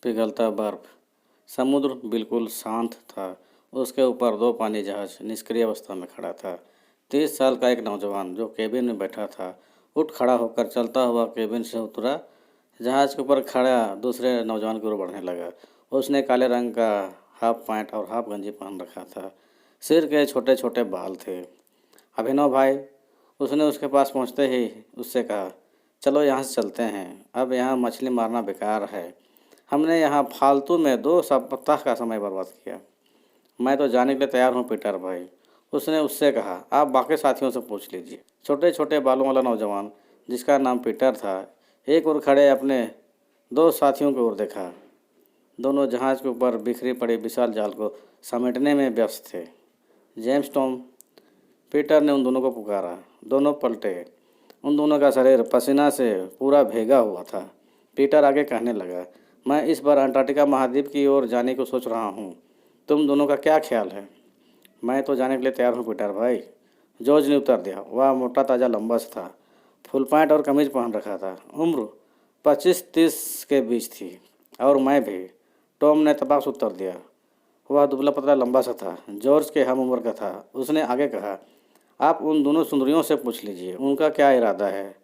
पिघलता बर्फ। समुद्र बिल्कुल शांत था। उसके ऊपर दो पानी जहाज निष्क्रिय अवस्था में खड़ा था। 30 साल का एक नौजवान जो केबिन में बैठा था उठ खड़ा होकर चलता हुआ केबिन से उतरा। जहाज के ऊपर खड़ा दूसरे नौजवान की ओर बढ़ने लगा। उसने काले रंग का हाफ पैंट और हाफ गंजी पहन रखा था। सिर के छोटे छोटे बाल थे। अभिनव भाई, उसने उसके पास पहुंचते ही उससे कहा, चलो यहाँ से चलते हैं। अब यहाँ मछली मारना बेकार है। हमने यहाँ फालतू में 2 सप्ताह का समय बर्बाद किया। मैं तो जाने के लिए तैयार हूँ पीटर भाई, उसने उससे कहा। आप बाकी साथियों से पूछ लीजिए। छोटे छोटे बालों वाला नौजवान जिसका नाम पीटर था एक ओर खड़े अपने 2 साथियों की ओर देखा। दोनों जहाज़ के ऊपर बिखरी पड़ी विशाल जाल को समेटने में व्यस्त थे। जेम्स टॉम, पीटर ने उन दोनों को पुकारा। दोनों पलटे। उन दोनों का शरीर पसीना से पूरा भीगा हुआ था। पीटर आगे कहने लगा, मैं इस बार अंटार्कटिका महाद्वीप की ओर जाने को सोच रहा हूँ। तुम दोनों का क्या ख्याल है? मैं तो जाने के लिए तैयार हूँ पीटर भाई, जॉर्ज ने उत्तर दिया। वह मोटा ताज़ा लंबा सा था। फुल पैंट और कमीज पहन रखा था। उम्र 25-30 के बीच थी। और मैं भी, टॉम ने तबाक से उत्तर दिया। वह दुबला पतला लंबा सा था, जॉर्ज के हम उम्र का था। उसने आगे कहा, आप उन दोनों सुंदरियों से पूछ लीजिए उनका क्या इरादा है।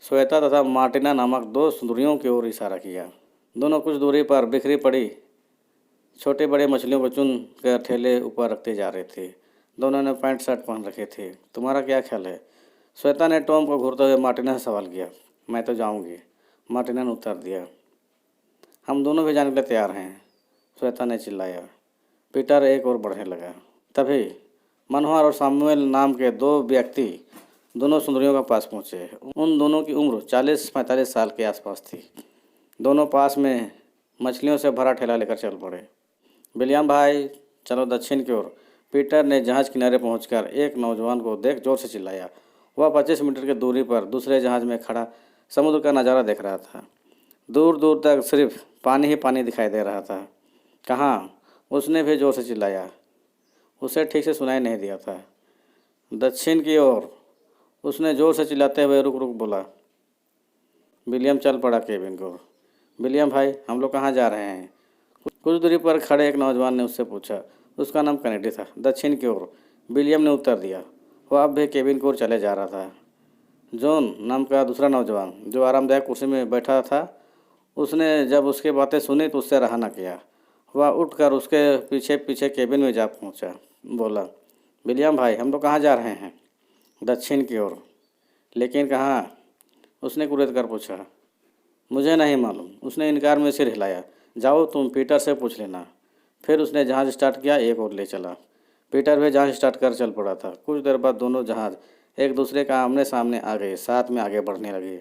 श्वेता तथा मार्टिना नामक 2 सुंदरियों की ओर इशारा किया। दोनों कुछ दूरी पर बिखरी पड़ी छोटे बड़े मछलियों को चुन कर ठेले ऊपर रखते जा रहे थे। दोनों ने पैंट शर्ट पहन रखे थे। तुम्हारा क्या ख्याल है? श्वेता ने टॉम को घूरते हुए मार्टिना से सवाल किया। मैं तो जाऊंगी, मार्टिना ने उत्तर दिया। हम दोनों भी जाने के लिए तैयार हैं, श्वेता ने चिल्लाया। पीटर एक और बढ़ने लगा। तभी मनोहर और सामुएल नाम के 2 व्यक्ति दोनों सुंदरियों के पास पहुंचे। उन दोनों की उम्र 40-45 साल के आसपास थी। दोनों पास में मछलियों से भरा ठेला लेकर चल पड़े। विलियम भाई, चलो दक्षिण की ओर, पीटर ने जहाज़ किनारे पहुंचकर एक नौजवान को देख जोर से चिल्लाया। वह 25 मीटर की दूरी पर दूसरे जहाज़ में खड़ा समुद्र का नज़ारा देख रहा था। दूर दूर तक सिर्फ पानी ही पानी दिखाई दे रहा था। कहाँ? उसने भी जोर से चिल्लाया। उसे ठीक से सुनाई नहीं दिया था। दक्षिण की ओर, उसने जोर से चिल्लाते हुए रुक रुक बोला। विलियम चल पड़ा केबिन को। विलियम भाई, हम लोग कहाँ जा रहे हैं? कुछ दूरी पर खड़े एक नौजवान ने उससे पूछा। उसका नाम कैनेडी था। दक्षिण की ओर, विलियम ने उत्तर दिया। वह अब भी केबिन की ओर चले जा रहा था। जॉन नाम का दूसरा नौजवान जो आरामदायक कुर्सी में बैठा था, उसने जब उसकी बातें सुनी तो उससे रहा न किया। वह उठकर उसके पीछे पीछे केबिन में जा पहुंचा। बोला, विलियम भाई, हम लोग कहाँ जा रहे हैं? दक्षिण की ओर। लेकिन कहाँ? उसने कुरेद कर पूछा। मुझे नहीं मालूम, उसने इनकार में सिर हिलाया। जाओ, तुम पीटर से पूछ लेना। फिर उसने जहाज़ स्टार्ट किया, एक और ले चला। पीटर भी जहाज़ स्टार्ट कर चल पड़ा था। कुछ देर बाद दोनों जहाज़ एक दूसरे का आमने सामने आ गए, साथ में आगे बढ़ने लगे।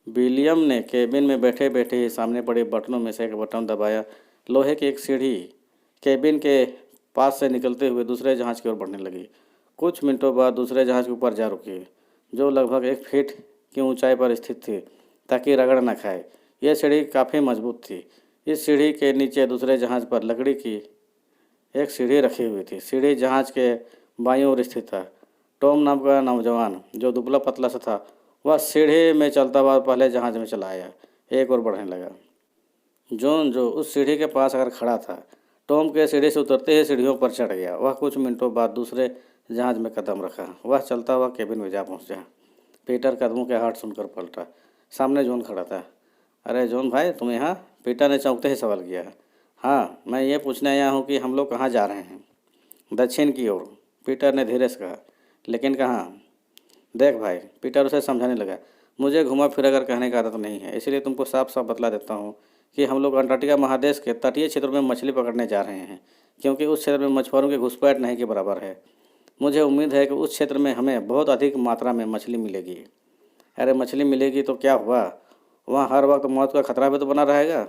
विलियम ने केबिन में बैठे बैठे ही सामने पड़े बटनों में से एक बटन दबाया। लोहे की एक सीढ़ी केबिन के पास से निकलते हुए दूसरे जहाज़ की ओर बढ़ने लगी। कुछ मिनटों बाद दूसरे जहाज़ के ऊपर जा रुकी, जो लगभग 1 फीट की ऊंचाई पर स्थित थी, ताकि रगड़ न खाए। यह सीढ़ी काफ़ी मजबूत थी। इस सीढ़ी के नीचे दूसरे जहाज़ पर लकड़ी की एक सीढ़ी रखी हुई थी। सीढ़ी जहाज़ के बाईं ओर स्थित था। टॉम नाम का नौजवान जो दुबला पतला सा था, वह सीढ़ी में चलता हुआ पहले जहाज़ में चला आया। एक और बढ़ने लगा। जॉन जो उस सीढ़ी के पास आकर खड़ा था, टॉम के सीढ़ी से उतरते ही सीढ़ियों पर चढ़ गया। वह कुछ मिनटों बाद दूसरे जहाज़ में कदम रखा। वह चलता हुआ केबिन में जा पहुंचा। पीटर कदमों के आहट सुनकर पलटा। सामने जॉन खड़ा था। अरे जॉन भाई, तुम यहाँ? पीटर ने चौंकते ही सवाल किया। हाँ, मैं ये पूछने आया हूँ कि हम लोग कहाँ जा रहे हैं? दक्षिण की ओर, पीटर ने धीरे से कहा। लेकिन कहाँ? देख भाई, पीटर उसे समझाने लगा, मुझे घुमा फिरा कर कहने की आदत नहीं है, इसलिए तुमको साफ साफ बतला देता हूँ कि हम लोग अंटार्कटिका महादेश के तटीय क्षेत्रों में मछली पकड़ने जा रहे हैं, क्योंकि उस क्षेत्र में मछुआरों की घुसपैठ नहीं के बराबर है। मुझे उम्मीद है कि उस क्षेत्र में हमें बहुत अधिक मात्रा में मछली मिलेगी। अरे मछली मिलेगी तो क्या हुआ, वहाँ हर वक्त मौत का खतरा भी तो बना रहेगा,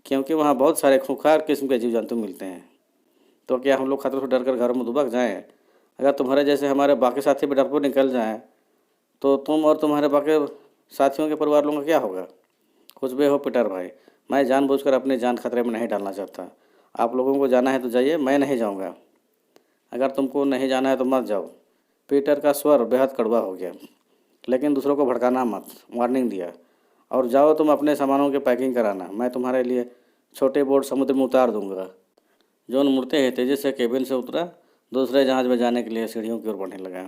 क्योंकि वहाँ बहुत सारे खूंखार किस्म के जीव जंतु मिलते हैं। तो क्या हम लोग खतरे से डर कर घर में दुबक जाएँ? अगर तुम्हारे जैसे हमारे बाकी साथी भी डरपोक निकल जाएँ तो तुम और तुम्हारे बाकी साथियों के परिवार लोगों का क्या होगा? कुछ भी हो पीटर भाई, मैं जानबूझकर अपनी जान खतरे में नहीं डालना चाहता। आप लोगों को जाना है तो जाइए, मैं नहीं जाऊंगा। अगर तुमको नहीं जाना है तो मत जाओ। पीटर का स्वर बेहद कड़वा हो गया। लेकिन दूसरों को भड़काना मत, वार्निंग दिया। और जाओ, तुम अपने सामानों की पैकिंग कराना। मैं तुम्हारे लिए छोटे बोट समुद्र में उतार दूंगा। जॉन मुड़ते ही तेजी से केबिन से उतरा, दूसरे जहाज़ में जाने के लिए सीढ़ियों की ओर बढ़ने लगा।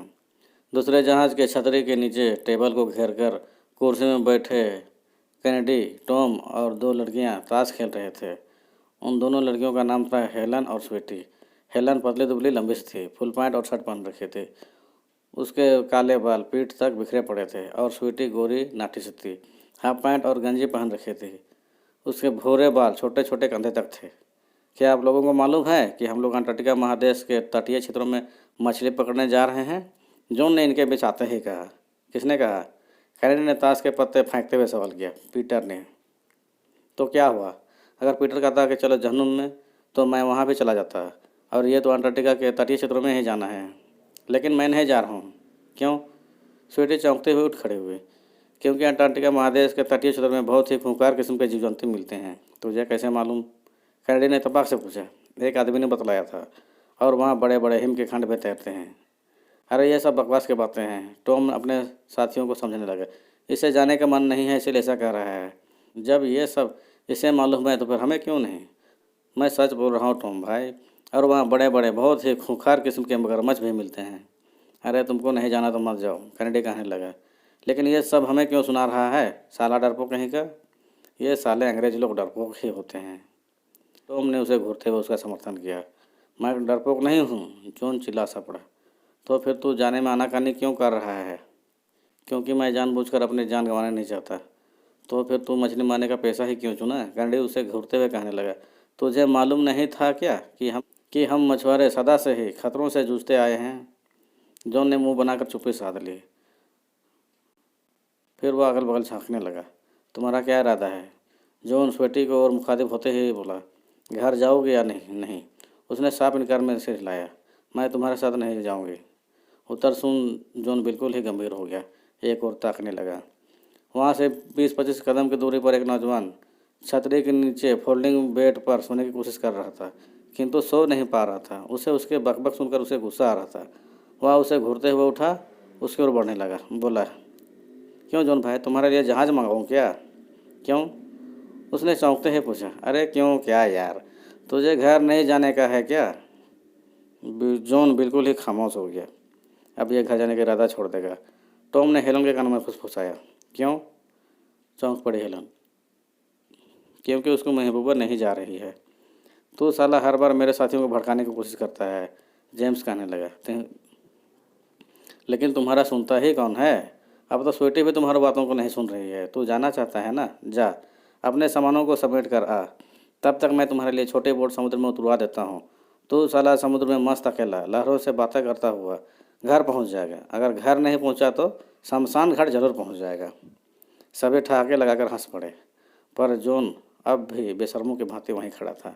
दूसरे जहाज़ के छतरी के नीचे टेबल को घेर कर कुर्सी में बैठे कैनेडी, टॉम और दो लड़कियां ताश खेल रहे थे। उन दोनों लड़कियों का नाम था हेलन और स्वीटी। हेलन पतली दुबली लंबी सी थी, फुल पैंट और शर्ट पहन रखे थे। उसके काले बाल पीठ तक बिखरे पड़े थे और स्वीटी गोरी नाटी सी थी, हाफ पैंट और गंजी पहन रखी थी। उसके भूरे बाल छोटे छोटे कंधे तक थे। क्या आप लोगों को मालूम है कि हम लोग अंटार्कटिका महादेश के तटीय क्षेत्रों में मछली पकड़ने जा रहे हैं? जॉन ने इनके बीच आते ही कहा। किसने कहा? कैनेडी ने ताश के पत्ते फेंकते हुए सवाल किया। पीटर ने। तो क्या हुआ? अगर पीटर कहता कि चलो जहन्नुम में, तो मैं वहाँ भी चला जाता, और ये तो अंटार्कटिका के तटीय क्षेत्रों में ही जाना है। लेकिन मैं नहीं जा रहा हूँ। क्यों? स्वीटी चौंकते हुए उठ खड़े हुए। क्योंकि अंटार्कटिका महादेश के तटीय क्षेत्र में बहुत ही खूंखार किस्म के जीव जंतु मिलते हैं। तुझे कैसे मालूम? कैनेडी ने तपाक से पूछा। एक आदमी ने बतलाया था, और वहाँ बड़े बड़े हिम के खंड में तैरते हैं। अरे ये सब बकवास की बातें हैं। टॉम अपने साथियों को समझने लगा। इसे जाने का मन नहीं है, इसलिए ऐसा कह रहा है। जब ये सब इसे मालूम है तो फिर हमें क्यों नहीं? मैं सच बोल रहा हूँ टॉम भाई, और वहाँ बड़े बड़े बहुत ही खूंखार किस्म के मगरमच्छ भी मिलते हैं। अरे तुमको नहीं जाना तो मत जाओ, कैनेडी कहने लगा। लेकिन ये सब हमें क्यों सुना रहा है, साला डरपोक कहीं का? ये साले अंग्रेज लोग डरपोक ही होते हैं। टॉम ने उसे घूरते हुए उसका समर्थन किया। मैं डरपोक नहीं हूँ, जॉन चिल्ला सा पड़ा। तो फिर तू जाने में आनाकानी क्यों कर रहा है? क्योंकि मैं जानबूझकर अपनी जान गंवाना नहीं चाहता। तो फिर तू मछली मारने का पेशा ही क्यों चुना? कैनेडी उसे घूरते हुए कहने लगा। तुझे मालूम नहीं था क्या कि हम मछुआरे सदा से ही खतरों से जूझते आए हैं? जॉन ने मुंह बनाकर चुप्पी साध ली। फिर वह अगल बगल झांकने लगा। तुम्हारा क्या इरादा है? जॉन स्वेटी को और मुखातिब होते ही बोला। घर जाओगे या नहीं? नहीं। उसने साफ इनकार में सिर हिलाया। मैं तुम्हारे साथ नहीं जाऊंगी। उत्तर सुन जॉन बिल्कुल ही गंभीर हो गया, एक और ताकने लगा। वहाँ से 20-25 कदम की दूरी पर एक नौजवान छतरी के नीचे फोल्डिंग बेड पर सोने की कोशिश कर रहा था, किंतु सो नहीं पा रहा था। उसे उसके बकबक सुनकर उसे गुस्सा आ रहा था। वह उसे घूरते हुए उठा, उसकी ओर बढ़ने लगा। बोला, क्यों जॉन भाई, तुम्हारे लिए जहाज़ मंगाऊँ क्या? क्यों? उसने चौंकते ही पूछा। अरे क्यों क्या यार, तुझे घर नहीं जाने का है क्या? जॉन बिल्कुल ही खामोश हो गया। अब यह घर जाने का इरादा छोड़ देगा। टॉम ने हेलन के कान में फुसफुसाया। क्यों? चौंक पड़ी हेलन। क्योंकि उसको महबूबा नहीं जा रही है। तू साला हर बार मेरे साथियों को भड़काने की कोशिश करता है, जेम्स कहने लगा। लेकिन तुम्हारा सुनता ही कौन है? अब तो स्वीटी भी तुम्हारी बातों को नहीं सुन रही है। तू जाना चाहता है ना? जा, अपने सामानों को समेट कर आ। तब तक मैं तुम्हारे लिए छोटे बोट समुद्र में उतरवा देता हूँ। तू साला समुद्र में मस्त अकेला लहरों से बातें करता हुआ घर पहुँच जाएगा। अगर घर नहीं पहुँचा तो शमशान घाट जरूर पहुँच जाएगा। सभी ठहाके लगाकर हंस पड़े, पर जॉन अब भी बेशर्मों की भांति वहीं खड़ा था।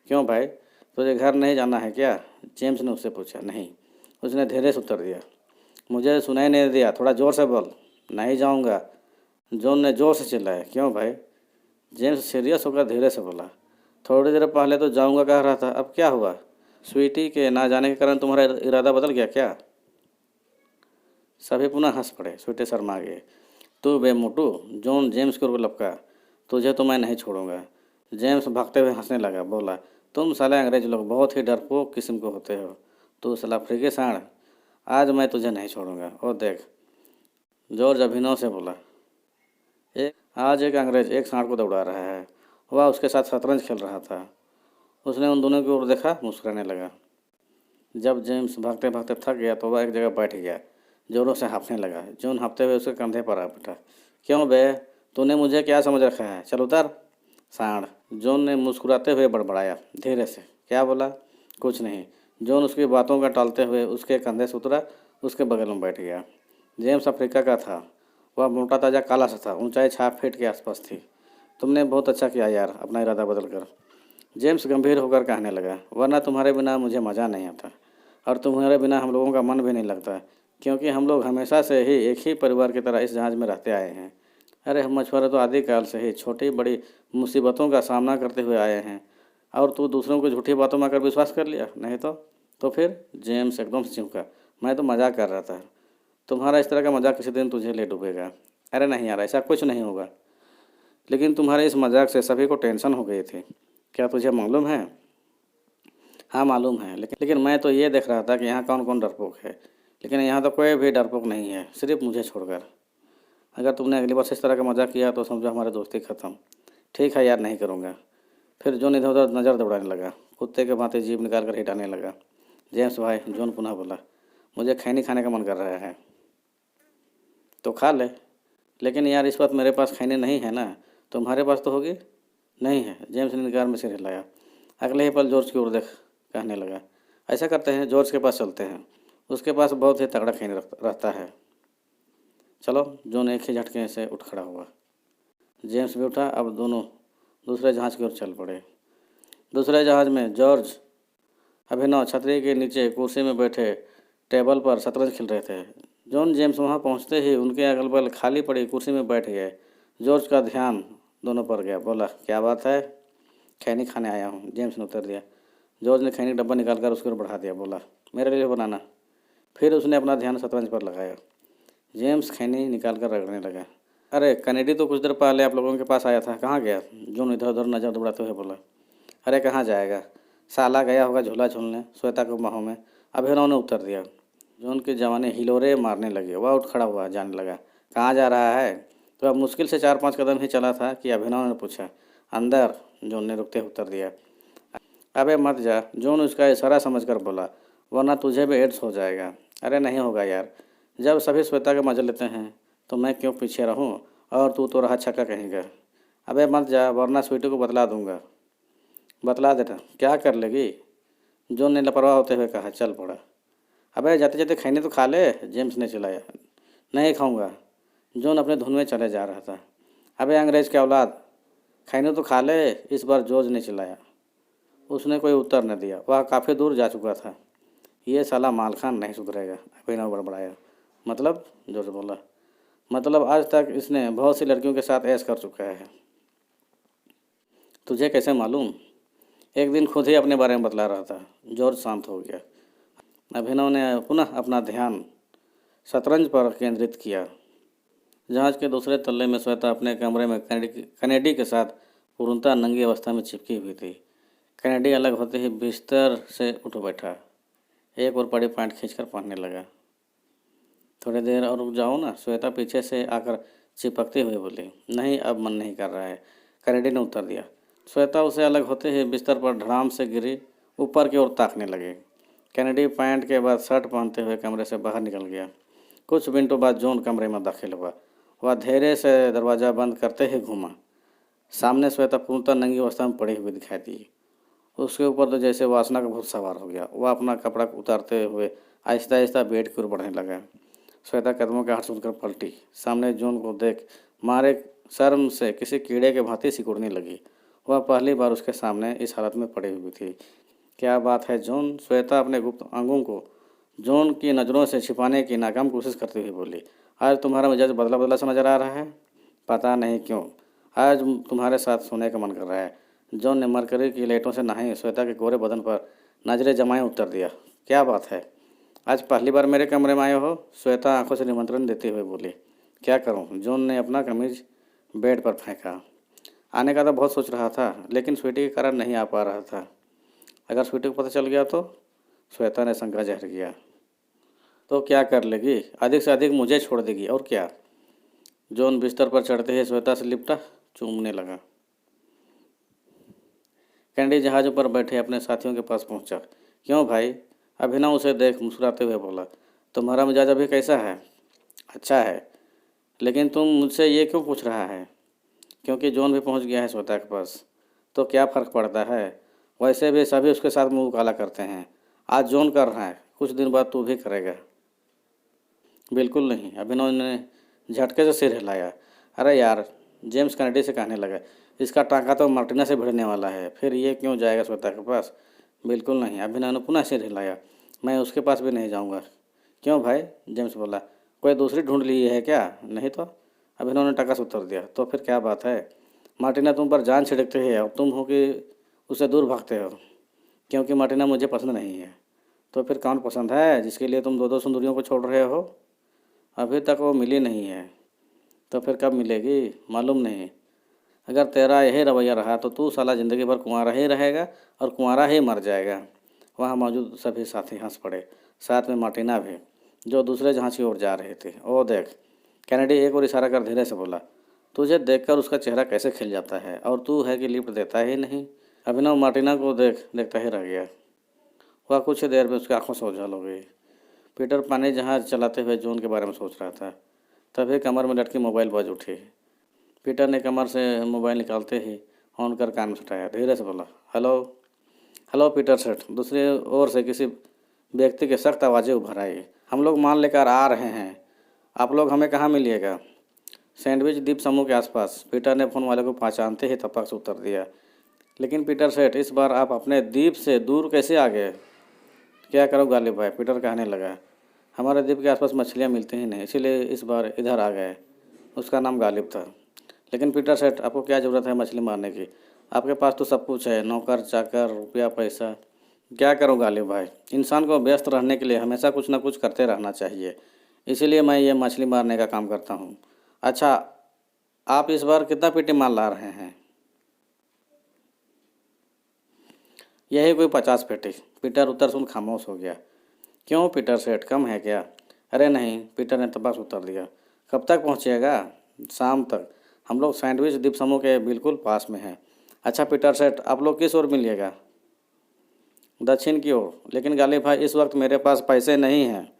क्यों भाई, तुझे घर नहीं जाना है क्या? जेम्स ने उससे पूछा। नहीं, उसने धीरे से उत्तर दिया। मुझे सुनाई नहीं दिया, थोड़ा ज़ोर से बोल। नहीं जाऊंगा, जॉन ने ज़ोर से चिल्लाया। क्यों भाई? जेम्स सीरियस होकर धीरे से बोला। थोड़ी देर पहले तो जाऊंगा कह रहा था, अब क्या हुआ? स्वीटी के ना जाने के कारण तुम्हारा इरादा बदल गया क्या? सभी पुनः हंस पड़े। स्वीटी शर्मा गए। तू बेमोटू, जॉन जेम्स की ओर लपका। तुझे तो मैं नहीं छोड़ूंगा। जेम्स भागते हुए हंसने लगा। बोला, तुम साले अंग्रेज लोग बहुत ही डरपोक किस्म के होते हो। तू साला अफ्रीकी सांड, आज मैं तुझे नहीं छोड़ूंगा। और देख, जॉर्ज अभिनव से बोला। आज एक अंग्रेज एक सांड को दौड़ा रहा है। वह उसके साथ शतरंज खेल रहा था। उसने उन दोनों की ओर देखा, मुस्कुराने लगा। जब जेम्स भागते भागते थक गया तो वह एक जगह बैठ गया, जोरों से हाँफने लगा। जॉन हाँफते हुए उसके कंधे पर आ बैठा। क्यों बे, तूने मुझे क्या समझ रखा है? चल उतर सांड, जॉन ने मुस्कुराते हुए बड़बड़ाया धीरे से। क्या बोला? कुछ नहीं। जॉन उसकी बातों का टालते हुए उसके कंधे से उतरा, उसके बगल में बैठ गया। जेम्स अफ्रीका का था। वह मोटा ताजा काला सा था, ऊंचाई 6 फीट के आसपास थी। तुमने बहुत अच्छा किया यार, अपना इरादा बदल कर। जेम्स गंभीर होकर कहने लगा। वरना तुम्हारे बिना मुझे मज़ा नहीं आता, और तुम्हारे बिना हम लोगों का मन भी नहीं लगता, क्योंकि हम लोग हमेशा से ही एक ही परिवार की तरह इस जहाज़ में रहते आए हैं। अरे हम मछुआरे तो आदिकाल से ही छोटी बड़ी मुसीबतों का सामना करते हुए आए हैं, और तू दूसरों को झूठी बातों में आकर विश्वास कर लिया, नहीं तो फिर? जेम्स एकदम से चिमका। मैं तो मजाक कर रहा था। तुम्हारा इस तरह का मजाक किसी दिन तुझे ले डूबेगा। अरे नहीं यार, ऐसा कुछ नहीं होगा। लेकिन तुम्हारे इस मजाक से सभी को टेंशन हो गई थी। क्या तुझे मालूम है? हाँ मालूम है, लेकिन मैं तो ये देख रहा था कि यहाँ कौन कौन डरपोक है, लेकिन यहाँ तो कोई भी डरपोक नहीं है, सिर्फ मुझे छोड़कर। अगर तुमने अगली बार से इस तरह का मजाक किया तो समझो हमारी दोस्ती ख़त्म। ठीक है यार, नहीं करूँगा। फिर जॉन इधर उधर नज़र दौड़ाने लगा, कुत्ते के भांति जीभ निकाल कर हिटाने लगा। जेम्स भाई, जॉन पुनः बोला, मुझे खैनी खाने का मन कर रहा है। तो खा ले। लेकिन यार इस वक्त मेरे पास खैनी नहीं है ना, तुम्हारे पास तो होगी। नहीं है, जेम्स ने निगार में सिर हिलाया। अगले ही पल जॉर्ज की ओर देख कहने लगा, ऐसा करते हैं, जॉर्ज के पास चलते हैं, उसके पास बहुत ही तगड़ा खैनी रहता है। चलो। जॉन एक ही झटके से उठ खड़ा हुआ। जेम्स भी उठा। अब दोनों दूसरे जहाज़ की ओर चल पड़े। दूसरे जहाज़ में जॉर्ज अभिनव छतरी के नीचे कुर्सी में बैठे टेबल पर शतरंज खेल रहे थे। जॉन जेम्स वहां पहुंचते ही उनके अगल बगल खाली पड़ी कुर्सी में बैठ गए। जॉर्ज का ध्यान दोनों पर गया। बोला, क्या बात है? खैनी खाने आया हूँ, जेम्स ने उत्तर दिया। जॉर्ज ने खैनी डब्बा निकालकर उसकी ओर बढ़ा दिया। बोला, मेरे लिए बनाना। फिर उसने अपना ध्यान शतरंज पर लगाया। जेम्स खैनी निकाल कर रगड़ने लगा। अरे कनेडी तो कुछ देर पहले आप लोगों के पास आया था, कहाँ गया? जॉन इधर उधर नजर दौड़ाते हुए बोला। अरे कहाँ जाएगा, साला गया होगा झूला झूलने श्वेता के बाहों में, अभिनव ने उत्तर दिया। जॉन की जवानी हिलोरे मारने लगी। वह उठ खड़ा हुआ, जाने लगा। कहाँ जा रहा है? तो अब मुश्किल से 4-5 कदम ही चला था कि अभिनव ने पूछा। अंदर, जॉन ने रुकते हुए उत्तर दिया। अबे मत जा, जॉन उसका इशारा समझकर बोला, वरना तुझे भी एड्स हो जाएगा। अरे नहीं होगा यार, जब सभी श्वेता के मजे लेते हैं तो मैं क्यों पीछे रहूं, और तू तो रहा छक्का कहेगा। अबे मत जा, वरना स्वीटी को बतला दूंगा। बतला देना, क्या कर लेगी? जॉन ने लापरवाह होते हुए कहा। चल पड़ा। अबे जाते जाते खैनी तो खा ले, जेम्स ने चिल्लाया। नहीं खाऊंगा। जॉन अपने धुन में चले जा रहा था। अबे अंग्रेज के औलाद, खैनी तो खा ले, इस बार जॉर्ज ने चिल्लाया। उसने कोई उत्तर न दिया, वह काफ़ी दूर जा चुका था। ये साला मालखान नहीं सुधरेगा, अभिनव बड़बड़ाया। मतलब? जॉर्ज बोला। मतलब आज तक इसने बहुत सी लड़कियों के साथ ऐश कर चुका है। तुझे कैसे मालूम? एक दिन खुद ही अपने बारे में बतला रहा था। जॉर्ज शांत हो गया। अभिनव ने पुनः अपना ध्यान शतरंज पर केंद्रित किया। जहाज के दूसरे तल्ले में श्वेता अपने कमरे में कनेडी के साथ पूर्णतः नंगी अवस्था में चिपकी हुई थी। कनेडी अलग होते ही बिस्तर से उठ बैठा, एक और बड़ी पैंट खींचकर पहनने लगा। थोड़ी देर और रुक जाओ ना, श्वेता पीछे से आकर चिपकते हुए बोली। नहीं, अब मन नहीं कर रहा है, कनेडी ने उत्तर दिया। श्वेता उसे अलग होते ही बिस्तर पर धड़ाम से गिरी, ऊपर की ओर ताकने लगी। कनेडी पैंट के बाद शर्ट पहनते हुए कमरे से बाहर निकल गया। कुछ मिनटों बाद जॉन कमरे में दाखिल हुआ। वह धीरे से दरवाज़ा बंद करते ही घूमा। सामने श्वेता पूर्णतः नंगी अवस्था में पड़ी हुई दिखाई दी। उसके ऊपर तो जैसे वासना का भूत सवार हो गया। वह अपना कपड़ा उतारते हुए आहिस्ता आहिस्ता बेड की ओर बढ़ने लगा। श्वेता कदमों का हाथ सुनकर पलटी। सामने जॉन को देख मारे शर्म से किसी कीड़े के भांति सिकुड़ने लगी। वह पहली बार उसके सामने इस हालत में पड़ी हुई थी। क्या बात है जॉन? श्वेता अपने गुप्त अंगों को जॉन की नज़रों से छिपाने की नाकाम कोशिश करते हुए बोली। आज तुम्हारा मिजाज बदला बदला सा नजर आ रहा है। पता नहीं क्यों, आज तुम्हारे साथ सोने का मन कर रहा है। जॉन ने मरकरी की लाइटों से नहाई श्वेता के गोरे बदन पर नजरें जमाए उत्तर दिया। क्या बात है, आज पहली बार मेरे कमरे में आए हो? श्वेता आंखों से निमंत्रण देते हुए बोली। क्या करूं? जॉन ने अपना कमीज बेड पर फेंका। आने का तो बहुत सोच रहा था, लेकिन स्वीटी के कारण नहीं आ पा रहा था। अगर स्वीटी को पता चल गया तो? श्वेता ने शंका जाहिर किया। तो क्या कर लेगी? अधिक से अधिक मुझे छोड़ देगी, और क्या? जॉन बिस्तर पर चढ़ते ही श्वेता से लिपटा, चूमने लगा। कैंडी जहाज पर बैठे अपने साथियों के पास पहुंचा। क्यों भाई? अभिनव उसे देख मुस्कुराते हुए बोला। तुम्हारा मिजाज अभी कैसा है? अच्छा है, लेकिन तुम मुझसे ये क्यों पूछ रहा है? क्योंकि जॉन भी पहुंच गया है श्वेता के पास। तो क्या फ़र्क पड़ता है? वैसे भी सभी उसके साथ मुंह काला करते हैं। आज जॉन कर रहा है, कुछ दिन बाद तू भी करेगा। बिल्कुल नहीं, अभिनव ने झटके से सिर हिलाया। अरे यार, जेम्स कनेडी से कहने लगा, इसका टाँका तो मार्टिना से भिड़ने वाला है, फिर ये क्यों जाएगा श्वेता के पास? बिल्कुल नहीं, अभिनव ने पुनः सिर हिलाया। मैं उसके पास भी नहीं जाऊंगा। क्यों भाई? जेम्स बोला। कोई दूसरी ढूंढ ली है क्या? नहीं तो, अभिनव ने टका से उत्तर दिया। तो फिर क्या बात है? मार्टिना तुम पर जान छिड़कते है और तुम हो कि उससे दूर भागते हो? क्योंकि मार्टिना मुझे पसंद नहीं है। तो फिर कौन पसंद है जिसके लिए तुम दो दो सुंदरियों को छोड़ रहे हो? अभी तक वो मिली नहीं है। तो फिर कब मिलेगी? मालूम नहीं। अगर तेरा यही रवैया रहा तो तू साला ज़िंदगी भर कुंवारा ही रहेगा और कुंवारा ही मर जाएगा। वहाँ मौजूद सभी साथी हंस पड़े, साथ में मार्टिना भी, जो दूसरे जहाज की ओर जा रहे थे। ओ देख, कैनेडी एक और इशारा कर धीरे से बोला, तुझे देखकर उसका चेहरा कैसे खिल जाता है, और तू है कि लिफ्ट देता ही नहीं। अभिनव मार्टिना को देखता ही रह गया। वह कुछ ही देर में उसकी आंखों से ओझल हो गई। पीटर पानी जहाज चलाते हुए जून के बारे में सोच रहा था। तभी कमर में लटकी मोबाइल बज उठी। पीटर ने कमर से मोबाइल निकालते ही ऑन कर कान में सटाया, धीरे से बोला, हेलो। हेलो पीटर सेठ। दूसरी ओर से किसी व्यक्ति की सख्त आवाज़ें उभर आई, हम लोग माल लेकर आ रहे हैं, आप लोग हमें कहाँ मिलिएगा? सैंडविच द्वीप समूह के आसपास। पीटर ने फ़ोन वाले को पहचानते ही तपक से उत्तर दिया। लेकिन पीटर सेठ, इस बार आप अपने द्वीप से दूर कैसे आ गए? क्या करो गालिब भाई, पीटर कहने लगा, हमारे द्वीप के आसपास मछलियाँ मिलती ही नहीं, इसीलिए इस बार इधर आ गए। उसका नाम गालिब था। लेकिन पीटर सेठ, आपको क्या ज़रूरत है मछली मारने की? आपके पास तो सब कुछ है, नौकर चाकर, रुपया पैसा। क्या करूं गालिब भाई, इंसान को व्यस्त रहने के लिए हमेशा कुछ ना कुछ करते रहना चाहिए, इसीलिए मैं ये मछली मारने का काम करता हूं। अच्छा, आप इस बार कितना पेटी माल ला रहे हैं? यही कोई 50 पेटी। पीटर उत्तर सुन खामोश हो गया। क्यों पीटर सेठ, कम है क्या? अरे नहीं, पीटर ने तबाक उत्तर दिया। कब तक पहुंचेगा? शाम तक। हम लोग सैंडविच द्वीप समूह के बिल्कुल पास में हैं। अच्छा पीटर सेठ, आप लोग किस ओर मिलिएगा? दक्षिण की ओर। लेकिन गालिब भाई, इस वक्त मेरे पास पैसे नहीं हैं।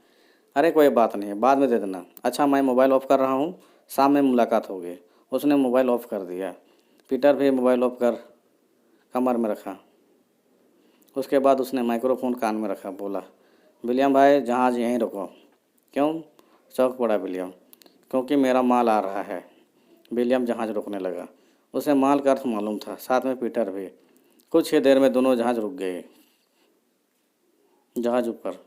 अरे कोई बात नहीं, बाद में दे देना। अच्छा मैं मोबाइल ऑफ़ कर रहा हूँ, शाम में मुलाकात होगी। उसने मोबाइल ऑफ़ कर दिया। पीटर भी मोबाइल ऑफ़ कर कमर में रखा। उसके बाद उसने माइक्रोफोन कान में रखा, बोला, विलियम भाई, जहाज़ यहीं रुको। क्यों? चौंक पड़ा विलियम। क्योंकि मेरा माल आ रहा है। विलियम जहाज़ रुकने लगा। उसे माल का अर्थ मालूम था, साथ में पीटर भी। कुछ ही देर में दोनों जहाज़ रुक गए। जहाज़ ऊपर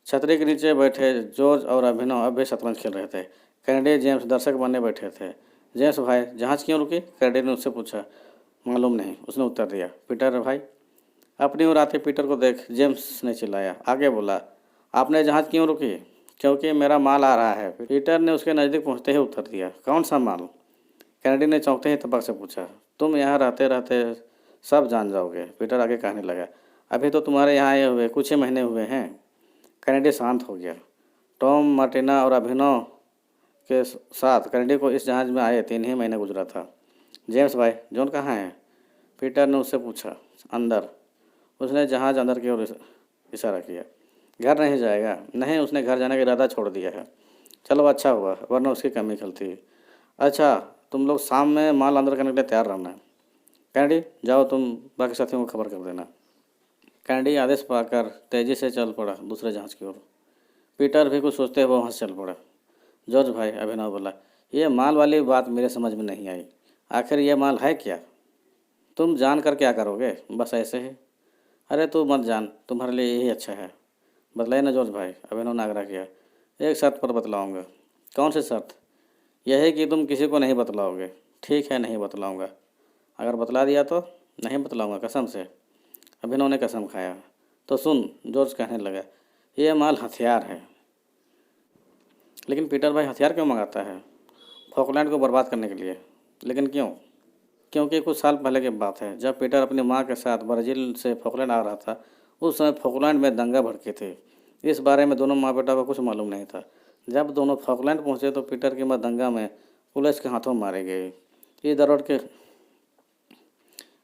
छतरी के नीचे बैठे जॉर्ज और अभिनव अब भी शतरंज खेल रहे थे। कैनेडी जेम्स दर्शक बनने बैठे थे। जेम्स भाई, जहाज़ क्यों रुकी? कैनेडी ने उससे पूछा। मालूम नहीं, उसने उत्तर दिया। पीटर भाई, अपनी ओर आते पीटर को देख जेम्स ने चिल्लाया। आगे बोला, आपने जहाज़ क्यों रुकी? क्योंकि मेरा माल आ रहा है। पीटर ने उसके नज़दीक पहुंचते ही उत्तर दिया। कौन सा माल? कैनेडी ने चौंकते ही तपक से पूछा। तुम यहाँ रहते रहते सब जान जाओगे। पीटर आगे कहने लगा, अभी तो तुम्हारे यहाँ आए हुए कुछ ही महीने हुए हैं। कैनेडी शांत हो गया। टॉम, मार्टिना और अभिनव के साथ कैनेडी को इस जहाज़ में आए 3 ही महीने गुजरा था। जेम्स भाई, जॉन कहाँ है? पीटर ने उससे पूछा। अंदर। उसने जहाज़ अंदर की ओर इशारा किया। घर नहीं जाएगा? नहीं, उसने घर जाने का इरादा छोड़ दिया है। चलो अच्छा हुआ, वरना उसकी कमी खलती। अच्छा, तुम लोग शाम में माल अंदर करने के लिए तैयार रहना। कैनेडी, जाओ तुम बाकी साथियों को खबर कर देना। कैनेडी आदेश पाकर तेज़ी से चल पड़ा दूसरे जहाज़ की ओर। पीटर भी कुछ सोचते हुए वहाँ से चल पड़ा। जॉर्ज भाई, अभिनव बोला, ये माल वाली बात मेरे समझ में नहीं आई। आखिर ये माल है क्या? तुम जान कर क्या करोगे? बस ऐसे ही। अरे तू मत जान, तुम्हारे लिए यही अच्छा है। बतलाइए ना जॉर्ज भाई, अभिनव ने आग्रह किया। एक शर्त पर बतलाऊँगा। कौन सी शर्त? यह है कि तुम किसी को नहीं बतलाओगे। ठीक है, नहीं बतलाऊँगा। अगर बतला दिया तो? नहीं बतलाऊँगा, कसम से। अभिनव ने कसम खाया। तो सुन, जॉर्ज कहने लगा, ये माल हथियार है। लेकिन पीटर भाई, हथियार क्यों मंगाता है? फॉकलैंड को बर्बाद करने के लिए। लेकिन क्यों? क्योंकि कुछ साल पहले की बात है, जब पीटर अपनी माँ के साथ ब्राज़ील से फॉकलैंड आ रहा था। उस समय फॉकलैंड में दंगा भड़के थे। इस बारे में दोनों माँ बेटा को कुछ मालूम नहीं था। जब दोनों फॉकलैंड पहुँचे तो पीटर की माँ दंगा में पुलिस के हाथों मारे गए।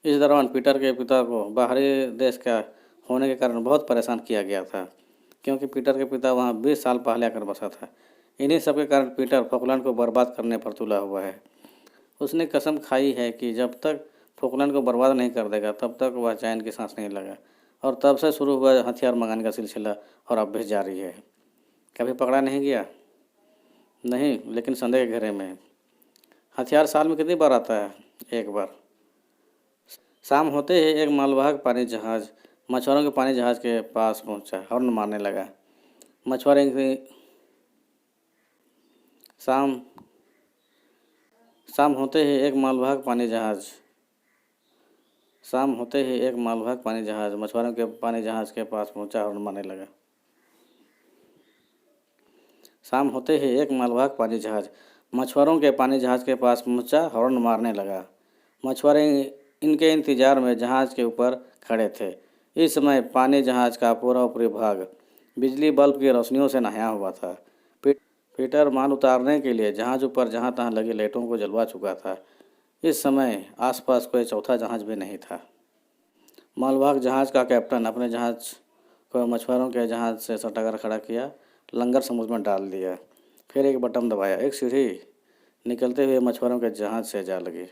इस दौरान पीटर के पिता को बाहरी देश का होने के कारण बहुत परेशान किया गया था, क्योंकि पीटर के पिता वहाँ 20 साल पहले आकर बसा था। इन्हीं सब के कारण पीटर फॉकलैंड को बर्बाद करने पर तुला हुआ है। उसने कसम खाई है कि जब तक फॉकलैंड को बर्बाद नहीं कर देगा तब तक वह चैन की सांस नहीं लगा। और तब से शुरू हुआ हथियार मंगाने का सिलसिला और अब भी जारी है। कभी पकड़ा नहीं गया? नहीं, लेकिन संदेह के घेरे में है। हथियार साल में कितनी बार आता है? एक बार। शाम होते ही एक मालवाहक पानी जहाज़ मछुआरों के पानी जहाज़ के पास पहुंचा, हॉर्न मारने लगा। मछुआरे शाम शाम होते ही एक मालवाहक पानी जहाज़ मछुआरों के पानी जहाज़ के पास पहुंचा, हॉर्न मारने लगा। शाम होते ही एक मालवाहक पानी जहाज़ मछुआरों के पानी जहाज़ के पास पहुंचा, हॉर्न मारने लगा। मछुआरे इनके इंतजार में जहाज के ऊपर खड़े थे। इस समय पानी जहाज का पूरा ऊपरी भाग बिजली बल्ब की रोशनियों से नहाया हुआ था। पीटर माल उतारने के लिए जहाज ऊपर जहाँ तहाँ लगी लाइटों को जलवा चुका था। इस समय आसपास कोई चौथा जहाज भी नहीं था। मालवाहक जहाज का कैप्टन अपने जहाज को मछुआरों के जहाज से सटाकर खड़ा किया, लंगर समुद्र में डाल दिया। फिर एक बटन दबाया, एक सीढ़ी निकलते हुए मछुआरों के जहाज से जा लगी।